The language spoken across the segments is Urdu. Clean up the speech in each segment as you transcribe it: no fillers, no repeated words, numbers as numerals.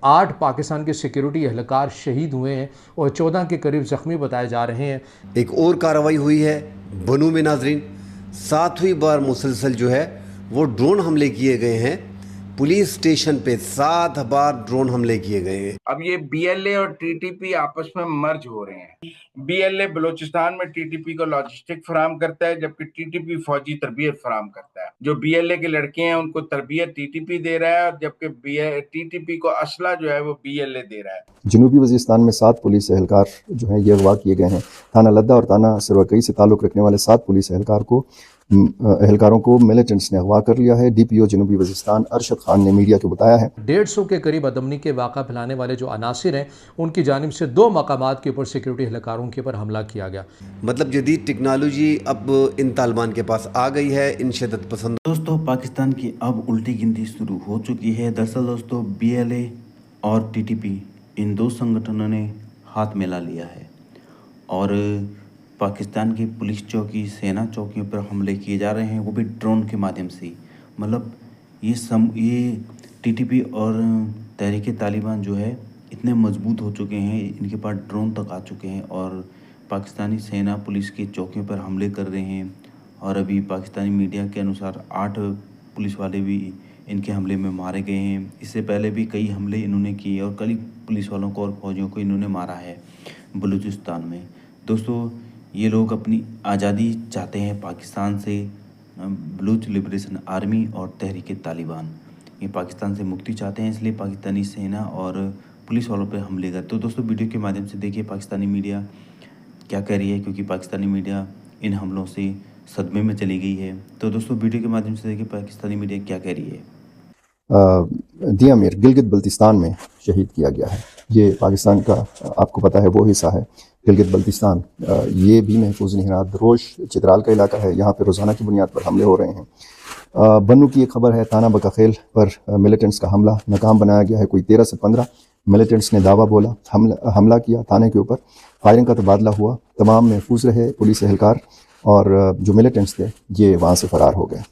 8 پاکستان کے سیکیورٹی اہلکار شہید ہوئے ہیں اور 14 کے قریب زخمی بتائے جا رہے ہیں۔ ایک اور کارروائی ہوئی ہے بنو میں ناظرین، 7ویں بار مسلسل جو ہے وہ ڈرون حملے کیے گئے ہیں، پولیس اسٹیشن پہ 7 بار ڈرون حملے کیے گئے ہیں۔ اب یہ بی ایل اے اور ٹی ٹی پی آپس میں مرج ہو رہے ہیں۔ بی ایل اے بلوچستان میں ٹی ٹی پی کو لاجسٹک فراہم کرتا ہے، جبکہ ٹی ٹی پی فوجی تربیت فراہم کرتا ہے۔ جو بی ایل اے کے لڑکے ہیں ان کو تربیت ٹی ٹی پی دے رہا ہے، اور جبکہ ٹی ٹی پی کو اسلحہ جو ہے وہ بی ایل اے دے رہا ہے۔ جنوبی وزیرستان میں 7 پولیس اہلکار جو ہیں یہ اغوا کیے گئے ہیں۔ تھانہ لدہ اور تھانہ سروکئی سے تعلق رکھنے والے 7 پولیس اہلکاروں کو ملیٹنٹس نے اغوا کر لیا ہے۔ ڈی پی او جنوبی وزیرستان ارشد خان نے میڈیا کو بتایا ہے 150 کے قریب بدامنی کے واقعہ پھیلانے والے جو عناصر ہیں ان کی جانب سے 2 مقامات کے اوپر سیکیورٹی اہلکاروں کے اوپر حملہ کیا گیا۔ مطلب جدید ٹیکنالوجی اب ان طالبان کے پاس آ گئی ہے، ان شدت پسند۔ دوستو پاکستان کی اب الٹی گنتی شروع ہو چکی ہے۔ دراصل دوستو بی ایل اے اور ٹی ٹی پی ان 2 سنگٹھنوں نے ہاتھ ملا لیا ہے اور پاکستان کی پولیس چوکی سینا چوکیوں پر حملے کیے جا رہے ہیں، وہ بھی ڈرون کے مادھیم سے۔ مطلب یہ ٹی ٹی پی اور تحریک طالبان جو ہے اتنے مضبوط ہو چکے ہیں، ان کے پاس ڈرون تک آ چکے ہیں اور پاکستانی سینا پولیس کی چوکیوں پر حملے کر رہے ہیں۔ اور ابھی پاکستانی میڈیا کے انوسار 8 پولیس والے بھی ان کے حملے میں مارے گئے ہیں۔ اس سے پہلے بھی کئی حملے انہوں نے کیے اور کئی پولیس والوں کو اور فوجیوں کو انہوں نے مارا ہے بلوچستان میں۔ دوستو یہ لوگ اپنی آزادی چاہتے ہیں پاکستان سے، بلوچ لبریشن آرمی اور تحریک طالبان یہ پاکستان سے مکتی چاہتے ہیں، اس لیے پاکستانی سینا اور پولیس والوں پہ حملے کرتے۔ تو دوستو ویڈیو کے مادھیم سے دیکھیے پاکستانی میڈیا کیا کہہ رہی ہے، کیونکہ پاکستانی میڈیا ان حملوں سے صدمے میں چلی گئی ہے۔ تو دوستو ویڈیو کے مادھیم سے دیکھیے پاکستانی میڈیا کیا کہہ رہی ہے۔ دیا میر گلگت بلتستان میں شہید کیا گیا ہے۔ یہ پاکستان کا آپ کو پتہ ہے وہ حصہ ہے گلگت بلتستان، یہ بھی محفوظ نہیں رہا۔ دروش چترال کا علاقہ ہے، یہاں پہ روزانہ کی بنیاد پر حملے ہو رہے ہیں۔ بنو کی ایک خبر ہے، تھانہ بکاخیل پر ملیٹنٹس کا حملہ ناکام بنایا گیا ہے۔ کوئی 13 سے 15 ملیٹنٹس نے دعویٰ بولا، حملہ کیا تھانے کے اوپر، فائرنگ کا تبادلہ ہوا، تمام محفوظ رہے پولیس اہلکار اور جو ملیٹنٹس تھے یہ وہاں سے فرار ہو گئے۔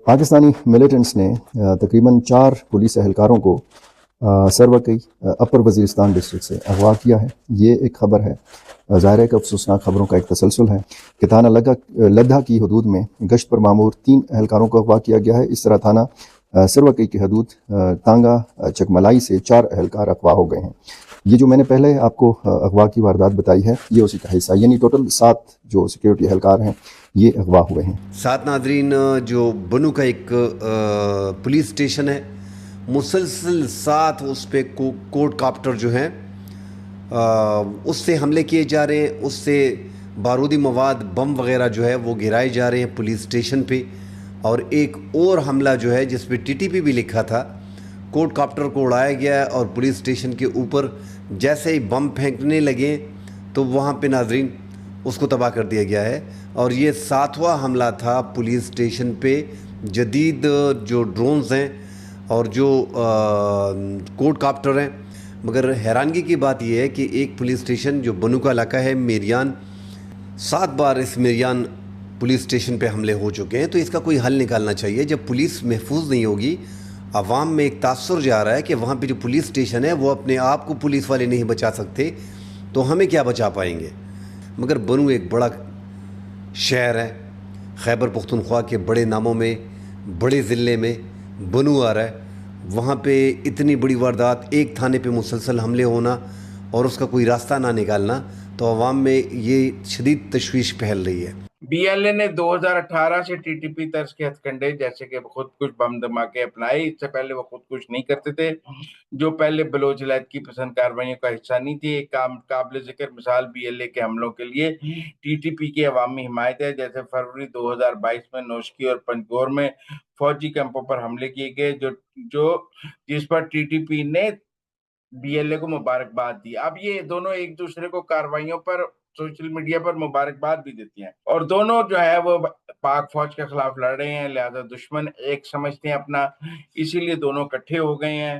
پاکستانی ملیٹنٹس نے تقریباً 4 پولیس اہلکاروں کو سروکئی اپر وزیرستان ڈسٹرکٹ سے اغوا کیا ہے۔ یہ ایک خبر ہے، ظاہر ہے کہ افسوسناک خبروں کا ایک تسلسل ہے کہ تھانہ لدہ کی حدود میں گشت پر مامور 3 اہلکاروں کو اغوا کیا گیا ہے۔ اس طرح تھانہ سروکئی کی حدود تانگا چکملائی سے 4 اہلکار اغوا ہو گئے ہیں۔ یہ جو میں نے پہلے آپ کو اغوا کی واردات بتائی ہے یہ اسی کا حصہ، یعنی ٹوٹل 7 جو سیکیورٹی اہلکار ہیں یہ اغوا ہوئے ہیں۔ 7 ناظرین، جو بنو کا ایک پولیس اسٹیشن ہے، مسلسل 7 اس پہ کوڈ کاپٹر جو ہیں اس سے حملے کیے جا رہے ہیں، اس سے بارودی مواد بم وغیرہ جو ہے وہ گرائے جا رہے ہیں پولیس اسٹیشن پہ۔ اور ایک اور حملہ جو ہے جس پہ ٹی ٹی پی بھی لکھا تھا، کوڈ کاپٹر کو اڑایا گیا ہے اور پولیس اسٹیشن کے اوپر جیسے ہی بم پھینکنے لگے تو وہاں پہ ناظرین اس کو تباہ کر دیا گیا ہے۔ اور یہ 7واں حملہ تھا پولیس اسٹیشن پہ۔ جدید جو ڈرونز ہیں اور جو کوڈ کاپٹر ہیں، مگر حیرانگی کی بات یہ ہے کہ ایک پولیس اسٹیشن جو بنو کا علاقہ ہے میریان، 7 بار اس میریان پولیس اسٹیشن پہ حملے ہو چکے ہیں۔ تو اس کا کوئی حل نکالنا چاہیے۔ جب پولیس محفوظ نہیں ہوگی، عوام میں ایک تاثر جا رہا ہے کہ وہاں پہ جو پولیس اسٹیشن ہے وہ اپنے آپ کو پولیس والے نہیں بچا سکتے تو ہمیں کیا بچا پائیں گے۔ مگر بنو ایک بڑا شہر ہے، خیبر پختونخوا کے بڑے ناموں میں، بڑے ضلع میں بنو آ رہا ہے۔ وہاں پہ اتنی بڑی واردات، ایک تھانے پہ مسلسل حملے ہونا اور اس کا کوئی راستہ نہ نکالنا، تو عوام میں یہ شدید تشویش پھیل رہی ہے۔ بی ایل اے نے 2018 سے ٹی ٹی پی طرز کے ہتھ کنڈے جیسے کہ خود کش بم دھماکے اپنائے۔ اس سے پہلے وہ خود کش نہیں کرتے تھے، جو پہلے بلوچ علیحدگی پسند کارروائیوں کا حصہ نہیں تھی۔ ایک قابل ذکر مثال بی ایل اے کے حملوں کے لیے ٹی ٹی پی کی عوامی حمایت ہے، جیسے فروری 2022 میں نوشکی اور پنجگور میں فوجی کیمپوں پر حملے کیے گئے جس پر ٹی ٹی پی نے بی ایل اے کو مبارکباد دی۔ اب یہ دونوں ایک دوسرے کو کارروائیوں پر سوشل میڈیا پر مبارکباد بھی دیتی ہیں، اور دونوں جو ہے وہ پاک فوج کے خلاف لڑ رہے ہیں، لہذا دشمن ایک سمجھتے ہیں اپنا، اسی لیے دونوں اکٹھے ہو گئے ہیں